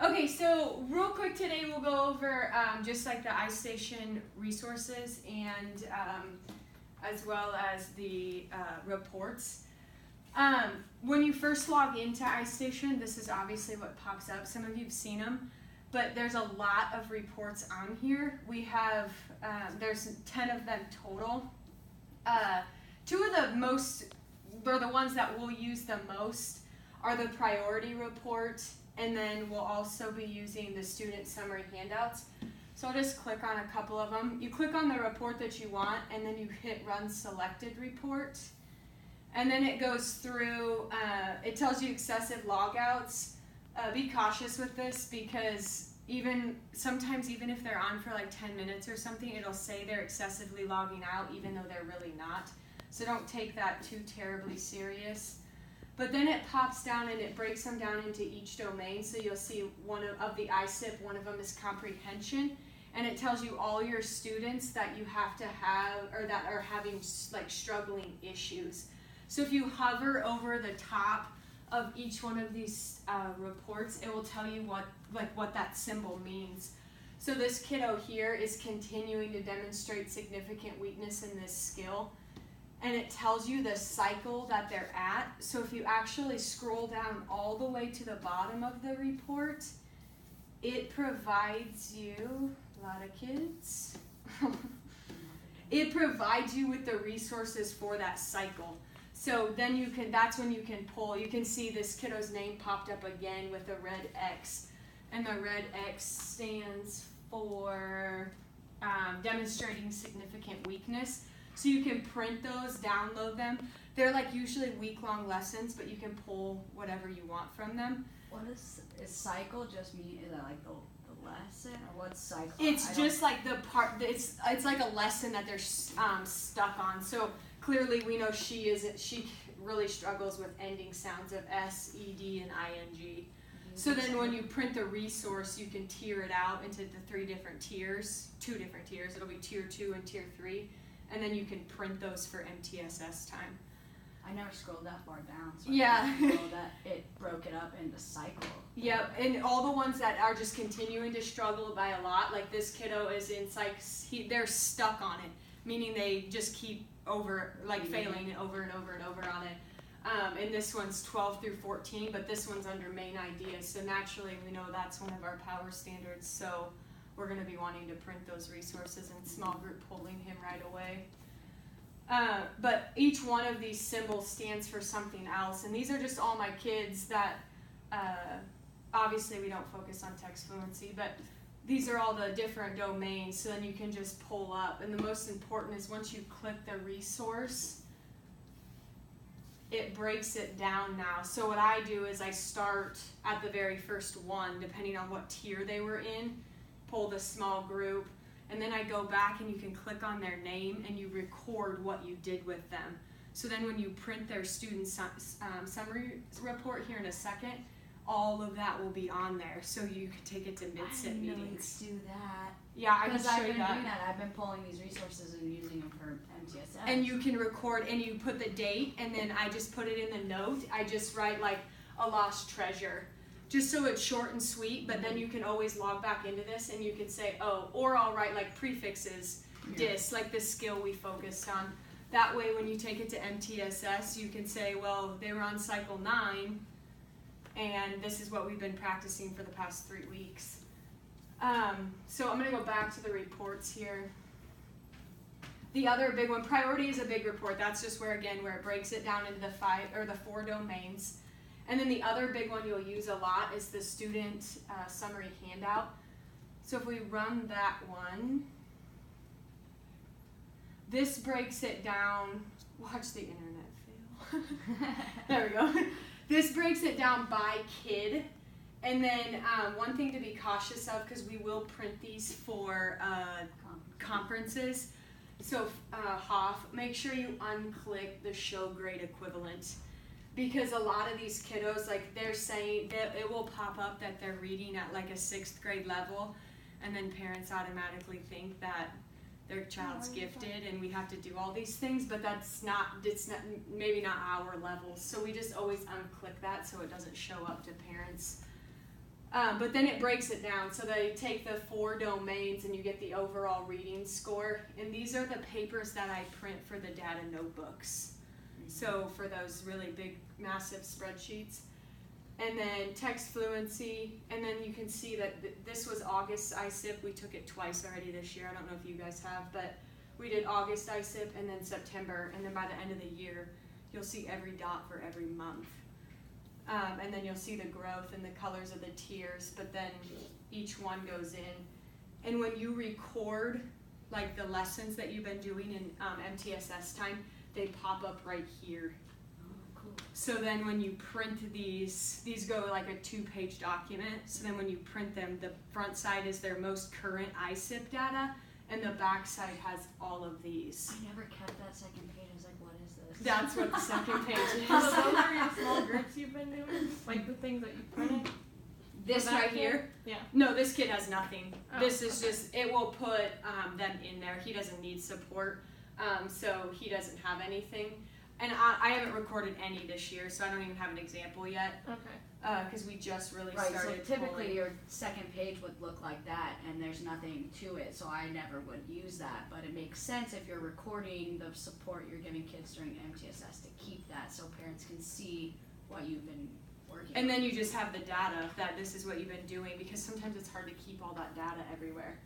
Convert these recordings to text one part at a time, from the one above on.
Okay, so real quick today we'll go over just like the iStation resources and as well as the reports. When you first log into iStation, this is obviously what pops up. Some of you have seen them, but there's a lot of reports on here. We have, there's 10 of them total. Two of the most, or the ones that we'll use the most, are the priority report, and then we'll also be using the student summary handouts. So I'll just click on a couple of them. You click on the report that you want, and then you hit Run Selected Report. And then it goes through, it tells you excessive logouts. Be cautious with this because sometimes even if they're on for like 10 minutes or something, it'll say they're excessively logging out even though they're really not. So don't take that too terribly serious. But then it pops down and it breaks them down into each domain. So you'll see one of the ISIP, one of them is comprehension. And it tells you all your students that you have to have or that are having like struggling issues. So if you hover over the top of each one of these reports, it will tell you what that symbol means. So this kiddo here is continuing to demonstrate significant weakness in this skill. And it tells you the cycle that they're at. So if you actually scroll down all the way to the bottom of the report, it provides you, a lot of kids, it provides you with the resources for that cycle. So then that's when you can pull, you can see this kiddo's name popped up again with a red X. And the red X stands for demonstrating significant weakness. So you can print those, download them. They're like usually week-long lessons, but you can pull whatever you want from them. What is cycle just mean? Is that like the lesson, or what's cycle? It's just like the part. It's like a lesson that they're stuck on. So clearly we know she really struggles with ending sounds of S, ED, and ING. So then when you print the resource, you can tier it out into the two different tiers. It'll be tier 2 and tier 3. And then you can print those for MTSS time. I never scrolled that far down, so yeah. I didn't know that it broke it up into cycle. Yep, and all the ones that are just continuing to struggle by a lot, like this kiddo is in they're stuck on it, meaning they just keep failing over and over and over on it. And this one's 12 through 14, but this one's under main ideas, so naturally we know that's one of our power standards, so we're going to be wanting to print those resources in small group pulling him right away. But each one of these symbols stands for something else, and these are just all my kids that obviously we don't focus on text fluency, but these are all the different domains, so then you can just pull up. And the most important is once you click the resource, it breaks it down now. So what I do is I start at the very first one, depending on what tier they were in, pull the small group, and then I go back and you can click on their name and you record what you did with them. So then when you print their student summary report here in a second, all of that will be on there, so you can take it to mid-sit meetings. Do that. Yeah, I can show you that. Because I've been doing that. I've been pulling these resources and using them for MTSS. And you can record, and you put the date, and then I just put it in the note. I just write like a lost treasure, just so it's short and sweet, but then you can always log back into this and you can say, or I'll write like prefixes, dis, like the skill we focused on. That way when you take it to MTSS, you can say, well, they were on cycle 9, and this is what we've been practicing for the past 3 weeks. So I'm gonna go back to the reports here. The other big one, priority is a big report. That's just where it breaks it down into the 4 domains. And then the other big one you'll use a lot is the student summary handout. So if we run that one, this breaks it down. Watch the internet fail. There we go. This breaks it down by kid. And then one thing to be cautious of, because we will print these for conferences. So Hoff, make sure you unclick the show grade equivalent. Because a lot of these kiddos, like they're saying that it will pop up that they're reading at like a 6th grade level, and then parents automatically think that their child's gifted and we have to do all these things, but it's maybe not our level. So we just always unclick that so it doesn't show up to parents. But then it breaks it down. So they take the 4 domains and you get the overall reading score. And these are the papers that I print for the data notebooks. So for those really big, massive spreadsheets. And then text fluency. And then you can see that this was August ISIP. We took it twice already this year. I don't know if you guys have, but we did August ISIP and then September. And then by the end of the year, you'll see every dot for every month. And then you'll see the growth and the colors of the tiers, but then each one goes in. And when you record like the lessons that you've been doing in MTSS time, they pop up right here. Oh, cool. So then when you print these go like a 2-page document. So then when you print them, the front side is their most current ISIP data, and the back side has all of these. I never kept that second page. I was like, what is this? That's what the second page is. So those are your small groups you've been doing? Like the things that you printed? This that right kid? here? Yeah. No, this kid has nothing. Oh, This is okay. just, it will put them in there. He doesn't need support, so he doesn't have anything. And I haven't recorded any this year, so I don't even have an example yet, Okay. because we just really Right, so started typically pulling. your second page would look like that, and there's nothing to it, so I never would use that. But it makes sense if you're recording the support you're giving kids during MTSS to keep that so parents can see what you've been working And on. then you just have the data that this is what you've been doing, because sometimes it's hard to keep all that data everywhere.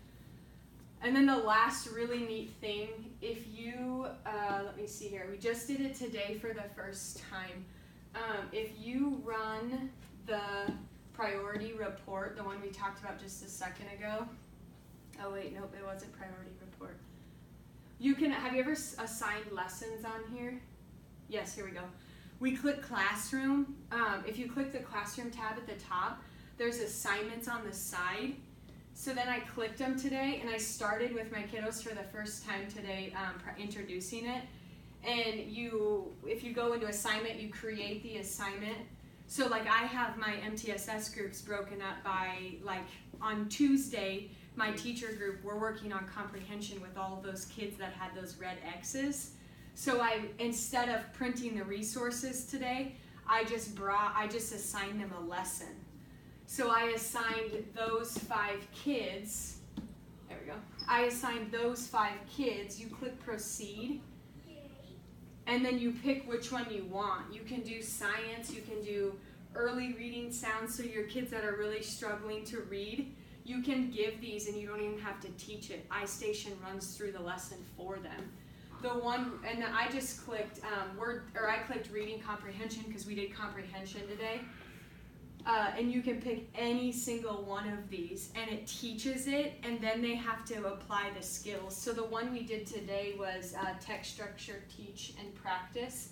And then the last really neat thing, if you, let me see here, we just did it today for the first time. If you run the priority report, the one we talked about just a second ago. Oh wait, nope, it wasn't priority report. You can, have you ever assigned lessons on here? Yes, here we go. We click classroom. If you click the classroom tab at the top, there's assignments on the side. So then I clicked them today, and I started with my kiddos for the first time today, introducing it. And if you go into assignment, you create the assignment. So like I have my MTSS groups broken up by, like on Tuesday, my teacher group, we're working on comprehension with all of those kids that had those red X's. So instead of printing the resources today, I just assigned them a lesson. So I assigned those 5 kids, there we go. I assigned those 5 kids, you click proceed, and then you pick which one you want. You can do science, you can do early reading sounds, so your kids that are really struggling to read, you can give these and you don't even have to teach it. iStation runs through the lesson for them. And then I just clicked I clicked reading comprehension because we did comprehension today. And you can pick any single one of these, and it teaches it, and then they have to apply the skills. So the one we did today was text structure, teach, and practice.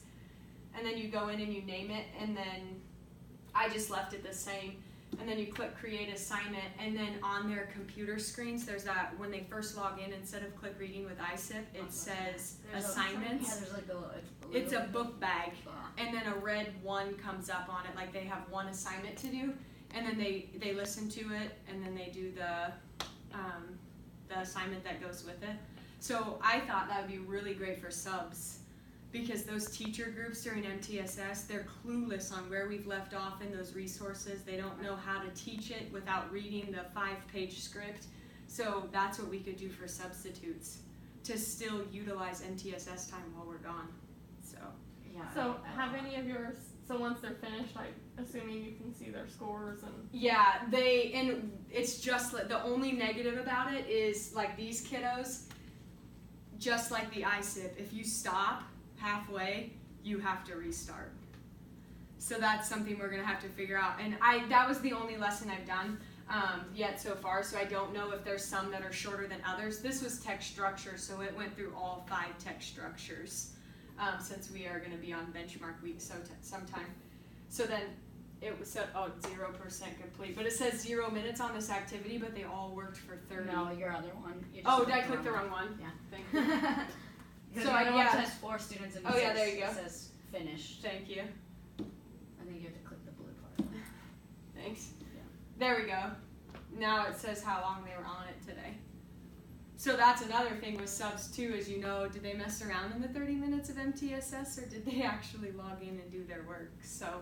And then you go in and you name it, and then I just left it the same. And then you click create assignment, and then on their computer screens, there's that, when they first log in, instead of click reading with iSIP, it says assignments. There's like It's a book bag, and then a red 1 comes up on it, like they have one assignment to do, and then they listen to it, and then they do the assignment that goes with it. So I thought that would be really great for subs, because those teacher groups during MTSS, they're clueless on where we've left off in those resources. They don't know how to teach it without reading the 5-page script. So that's what we could do for substitutes, to still utilize MTSS time while we're gone. So Yeah. So have any of yours, so once they're finished, like assuming you can see their scores and... yeah, and it's just like, the only negative about it is like these kiddos, just like the iSIP, if you stop halfway, you have to restart. So that's something we're gonna have to figure out. And that was the only lesson I've done yet so far, so I don't know if there's some that are shorter than others. This was text structure, so it went through all 5 text structures, since we are gonna be on benchmark week sometime. So then it was said, 0% complete, but it says 0 minutes on this activity, but they all worked for 30. No, your other one. You just Oh, did clicked I click the wrong one? Yeah. Thank you. Because So the other one yeah. says 4 students and Oh, yeah, there you go. it says finished. Thank you. I think you have to click the blue part. Thanks. Yeah. There we go. Now it says how long they were on it today. So that's another thing with subs too, is did they mess around in the 30 minutes of MTSS, or did they actually log in and do their work? So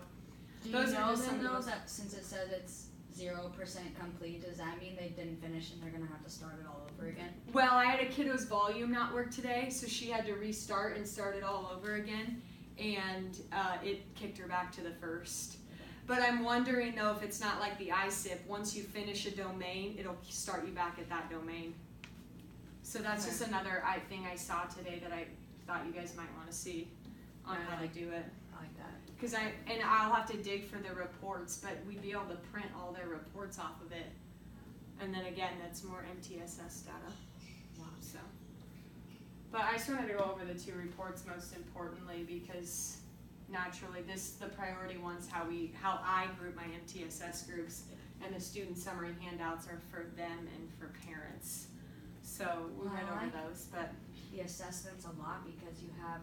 Do those you are know just some then of though those. that since it says it's 0% complete, does that mean they didn't finish and they're gonna have to start it all over again? Well, I had a kiddo's volume not work today, so she had to restart and start it all over again, and it kicked her back to the first. But I'm wondering though if it's not like the ISIP, once you finish a domain, it'll start you back at that domain. So that's just another thing I saw today that I thought you guys might want to see on how to do it. I like that. Cause I'll have to dig for the reports, but we'd be able to print all their reports off of it. And then again, that's more MTSS data. So, but I just wanted to go over the 2 reports most importantly because naturally the priority one's how I group my MTSS groups, and the student summary handouts are for them and for parents. So we went over those, but the assessments a lot because you have,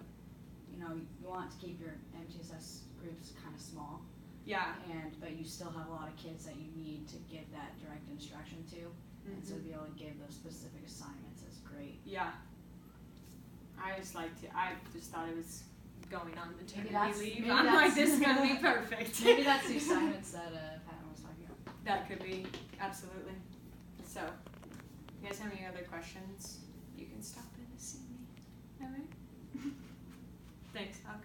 you want to keep your MTSS groups kind of small. yeah. But you still have a lot of kids that you need to give that direct instruction to, and so to be able to give those specific assignments is great. Yeah. I just thought it was going on Maybe maternity leave. maybe I'm like, that's- this is gonna be perfect. Maybe that's the assignments that Pat was talking about. That could be, absolutely. So, you guys have any other questions? You can stop in to see me. Alright? Thanks, Hawker.